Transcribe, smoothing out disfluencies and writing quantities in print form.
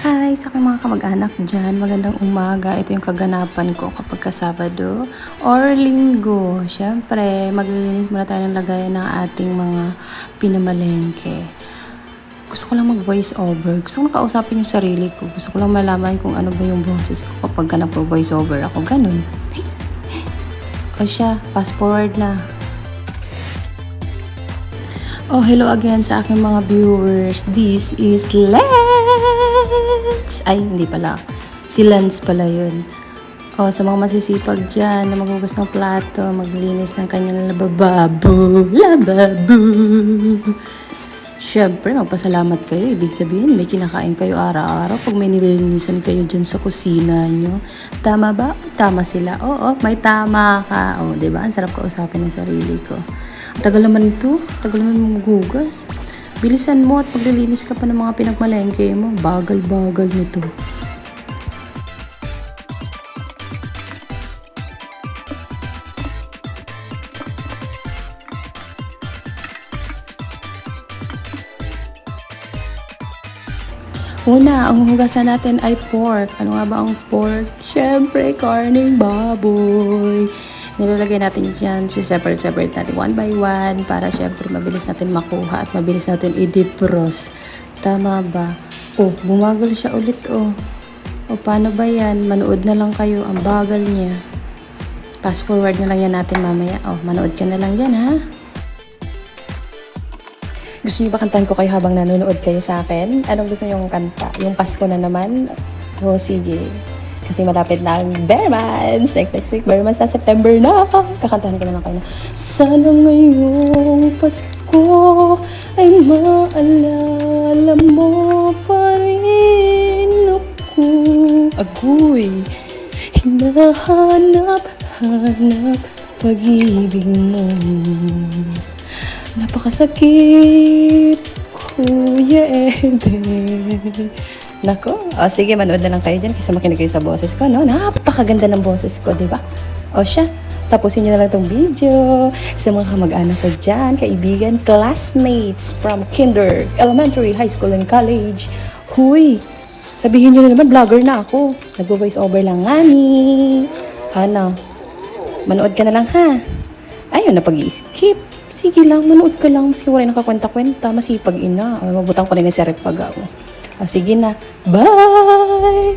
Hi sa aking mga kamag-anak dyan. Magandang umaga. Ito yung kaganapan ko kapag Sabado or Linggo. Siyempre, maglilinis muna tayo ng lagayan ng ating mga pinamalengke. Gusto ko lang mag-voice over. Gusto ko nakausapin yung sarili ko. Gusto ko lang malaman kung ano ba yung boses ko kapag nagpo-voice over ako. Ganun. O siya, fast forward na. Oh, hello again sa aking mga viewers. This is Lance. Ay, hindi pala. Si Lance pala yun. Oh, sa mga masisipag dyan na maghugas ng plato, maglinis ng kanyang lababo. Siyempre, magpasalamat kayo. Ibig sabihin, may kinakain kayo araw-araw pag may nililinisan kayo dyan sa kusina nyo. Tama ba? Tama sila. Oo, may tama ka. Oh, diba? Ang sarap kausapin ng sarili ko. Tagal naman ito. Tagal naman maghugas. Bilisan mo at paglilinis ka pa ng mga pinagmalengke mo. Bagal-bagal nito. Una, ang hugasan natin ay pork. Ano nga ba ang pork? Siyempre, karning baboy. Nilalagay natin yan, separate natin one by one para syempre mabilis natin makuha at mabilis natin i-defrost. Tama ba? Oh, bumagal siya ulit oh. O paano ba yan? Manood na lang kayo. Ang bagal niya. Fast forward na lang yan natin mamaya. Oh, manood ka na lang yan ha. Gusto niyo ba kantahan ko kayo habang nanonood kayo sa akin? Anong gusto niyo kanta? Yung Pasko na naman? O sige. Kasi malapit na ang Bearmans. Next week, Bearmans na September na. Kakantahan ko na lang kayo na, sana ngayong Pasko ay maalala mo pa rin ako. Agoy, hinahanap pag-ibig mo. Napakasakit, Kuya Eden. Nako, o sige, manood na lang kayo dyan kasi makinig kayo sa boses ko, no? Napakaganda ng boses ko, di ba? O siya, tapusin nyo na lang itong video sa mga kamag-anak ko dyan, kaibigan, classmates from kinder, elementary, high school, and college. Huy, sabihin nyo na naman, vlogger na ako. Nag-voice over lang nga ni. Ano? Manood ka na lang, ha? Ayun, napag-i-skip. Sige lang, manood ka lang. Maski wala nakakwenta-kwenta. Masipag ina. Ay, mabutang ko rin na si Repagaw. O, sige na. Bye!